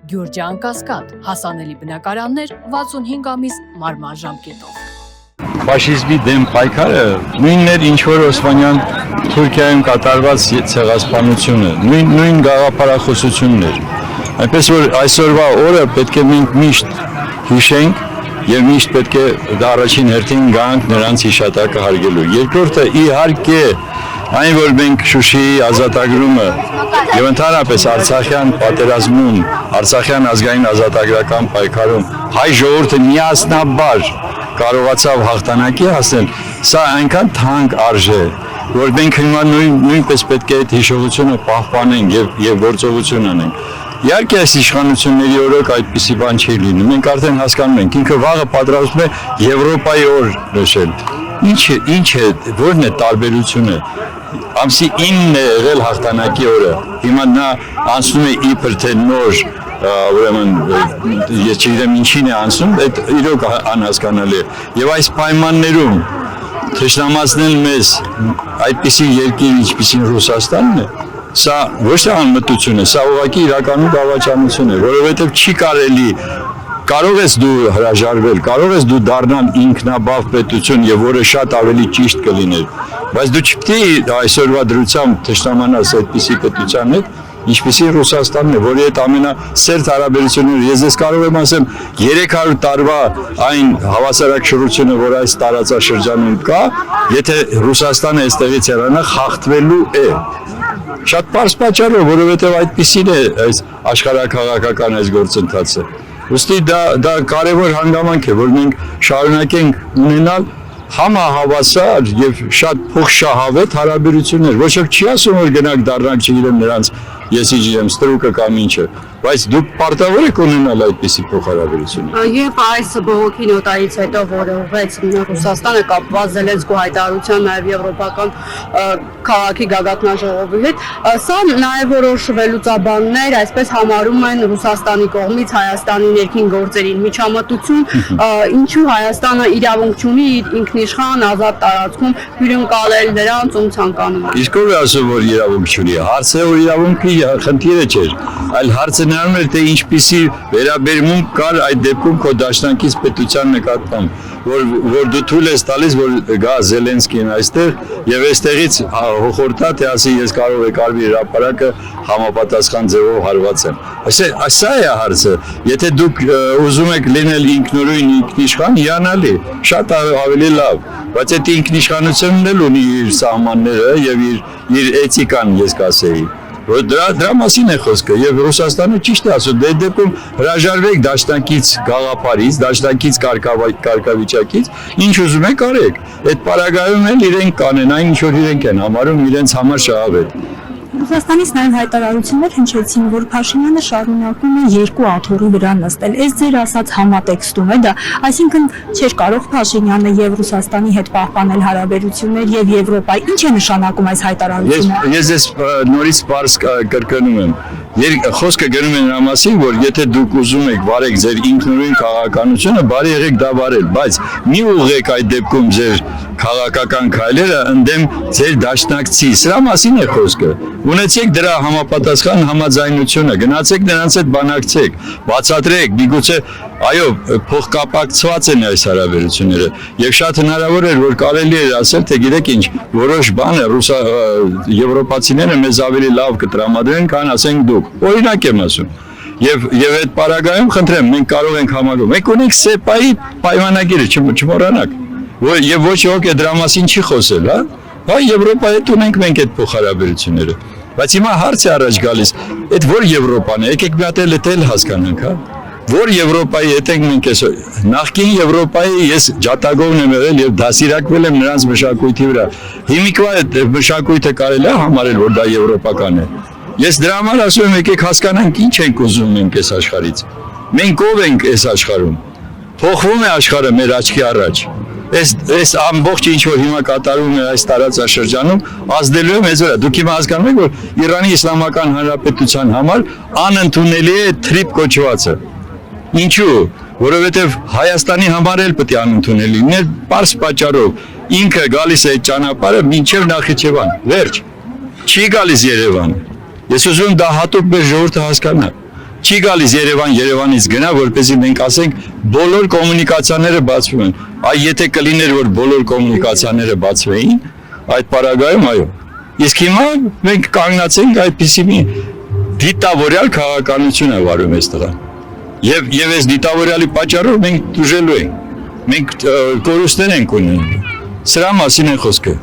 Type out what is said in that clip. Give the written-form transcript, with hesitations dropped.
Գյուրջան Կասկադ, հասանելի բնակարաններ 65 ամիս մարման ժամկետով։ Ֆաշիզմի դեմ պայքարը նույնն էր ինչ որ Օսմանյան Թուրքիայում կատարված ցեղասպանությունը, նույն գաղափարախոսությունն էր։ Այնպես որ այսօրվա օրը պետք է մենք միշտ հիշենք եւ միշտ պետք է դա առաջին հերթին գանք նրանց հիշատակը հարգելու։ Երկրորդը իհարկե այն որ մենք Շուշիի ազատագրումը եւ ընդհանրապես Արցախյան պատերազմում, Արցախյան ազգային ազատագրական պայքարում հայ ժողովուրդը միասնաբար կարողացավ հաղթանակի հասնել, սա այնքան թանկ արժե, որ մենք հիմա նույնպես պետք է այդ հիշողությունը պահպանենք եւ գործողություն անենք։ Իհարկե այս իշխանությունների օրոք այդպիսի բան չի լինում։ Մենք արդեն հասկանում ենք, ինքը վաղը պատրաստվում է Եվրոպայի օր նշել։ Ինչ է, որն է տարբերությունը։ Ամսի 9-ն է եղել հաղթանակի օրը։ Հիմա նա անցնում է իբր թե նոր, ուրեմն ես չգիտեմ ինչին է անցնում, այդ իրոք անհասկանալի է։ Եվ այս պայմաններում թշնամացնել մեզ այդպիսի երկիր, ինչպիսին Ռուսաստանն է, սա ոչ թե անմտություն է, սա ուղղակի իրականում դավաճանություն է, որովհետև չի կարելի, կարող ես դու հրաժարվել, կարող ես դու դառնալ ինքնաբավ պետություն եւ որը շատ ավելի ճիշտ կլիներ, բայց դու չպետք է այսօրվա դրությամբ թշնամանաս այդպիսի պետության հետ, ինչպիսի Ռուսաստանն է, որի հետ ամենասերտ հարաբերությունները, ես կարող եմ ասեմ 300 տարվա այն հավասարակշռությունը, որ այս տարածաշրջանում կա, եթե Ռուսաստանը այստեղից հեռանա, խախտվելու է։ Շատ պարզ պատճառով, որովհետև այդպիսին է այս աշխարհաքաղաքական այս գործընթացը։ Ուստի դա կարևոր հանգամանք է, որ մենք շարունակենք ունենալ համահավասար եւ շատ փոխշահավետ հարաբերություններ։ Ոչ ոք չի ասում, որ գնանք դառնանք, չգիտեմ, նրանց ես իջեմ ստրուկը կամ ինչը, բայց դուք պարտավոր եք ունենալ այդպիսի փոխհարաբերություններ։ Եվ այս բողոքի նոտայից հետո, որը ուղղեց Ռուսաստանը կապված Զելենսկու հայտարարության նաև եվրոպական քաղաքի գագաթնաժողովի հետ, սա նաև որոշ վերլուծաբաններ այսպես համարում են Ռուսաստանի կողմից Հայաստանի ներքին գործերին միջամտություն, ինչու Հայաստանը իրավունք չունի իր ինքնիշխան ազատ տարածքում հյուրընկալել նրանց, ում ցանկանում է։ Իսկ ով է ասում, որ իրավունք չունի։ Հարցը որ իրավունքի խնդիրը չէր, այլ հարցը նրանում էր, թե ինչպիսի վերաբերմունք կար այդ դեպքում քո դաշնակից պետության նկատմամբ, որ դու թույլ ես տալիս, որ գա Զելենսկին այստեղ եւ այստեղից հոխորտա, թե ասի ես կարող եք արվի հրապարակը համապատասխան ձևով հարվածեմ։ Սա է հարցը։ Եթե դուք ուզում եք լինել ինքնուրույն ինքնիշխան, հիանալի, շատ ավելի լավ, բայց այդ ինքնիշխանությունն էլ ունի իր սահմանները եւ իր էթիկան, ես կասեի։ Դրա մասին է խոսքը եւ Ռուսաստանը ճիշտ է ասում, դե դեպքում հրաժարվեք դաշնակից գաղափարից, դաշնակից կարգավիճակից, ինչ ուզում եք արեք։ Այդ պարագայում էլ իրենք կանեն այն ինչ որ իրենք են համարում իրենց համար շահավետ։ Ռուսաստանից նաև հայտարարություններ հնչեցին, որ Փաշինյանը շարունակում է երկու աթոռի վրա նստել։ Այս ձեր ասած համատեքստում է դա, այսինքն չէր կարող Փաշինյանը եւ Ռուսաստանի հետ պահպանել հարաբերություններ եւ Եվրոպայի։ Ինչ է նշանակում այս հայտարարությունը։ Ես նորից բարձ կրկնում եմ։ Խոսքը գնում է նրա մասին, որ եթե դուք ուզում եք վարեք ձեր ինքնուրույն քաղաքականությունը, բարի եղեք դա վարել, բայց մի ուղղեք այդ դեպքում ձեր քաղաքական քայլերը ընդդեմ ձեր դաշնակցի։ Սրա մասին է խոսքը։ Ունեցեք դրա համապատասխան համաձայնությունը, գնացեք նրանց հետ բանակցեք, բացատրեք, միգուցե այո, փոխկապակցված են այս հարաբերությունները եւ շատ հնարավոր է որ կարելի է ասել, թե գիտեք ինչ, որոշ բանը եվրոպացիները մեզ ավելի լավ կտրամադրեն, քան ասենք դուք։ Օրինակ եմ ասում։ Եվ այդ պարագայում խնդրեմ, մենք կարող ենք համարում։ Մենք ունենք ՍԵՊԱ-ի պայմանագիրը, չմոռանաք։ Եվ ոչ ոք է դրա մասին չի խոսել, հա։ Հա Եվրոպայի հետ ունենք մենք այդ փոխհարաբերությունները։ Բայց հիմա հարց է առաջ գալիս, այդ որ Եվրոպան է, եկեք մի հատ էլ հասկանանք, հա։ Որ Եվրոպայի հետ ենք մենք այսօր։ Նախկին Եվրոպայի ես ջատագովն եմ եղել եւ դասիրակվել եմ նրանց մշակույթի վրա։ Հիմիկվա այդ մշակույթը կարելի է համարել, որ դա եվրոպական է։ Ես դրա համար ասում եմ, եկեք հասկանանք ինչ ենք ուզում մենք այս աշխարհից։ Մենք ով ենք այս աշխարհում։ Փոխվում է աշխարհը մեր աչքի առաջ։ Այս ամբողջ ինչ որ հիմա կատարվում է այս տարածաշրջանում ազդելու է մեզ վրա։ Դուք հիմա հասկանում եք, որ Իրանի Իսլամական Հանրապետության համար անընդունելի է թրիփ կոչվածը։ Ինչու՞։ Որովհետև Հայաստանի համար էլ պետք է անընդունելի լիներ, պարզ պատճառով։ Ինքը գալիս է այդ ճանապարհը մինչև Նախիջևան, վերջ։ Չի գալիս Երևան։ Ես ուզում դա հատուկ մեր ժողովուրդը հասկանա։ Չի գալիս Երևանից գնա, որպեսզի մենք ասենք բոլոր կոմունիկացիաները բացվում են։ Այ եթե կլիներ որ բոլոր կոմունիկացիաները բացվեին, այդ պարագայում այո։ Իսկ հիմա մենք կանգնացենք այդպիսի մի դիտավորյալ քաղաքականություն է վարում այս տղան։ Եվ այս դիտավորյալի պատճառով մենք դժելու ենք։ Մենք կորուստներ ենք ունենում։ Սրա մասին է խոսքը։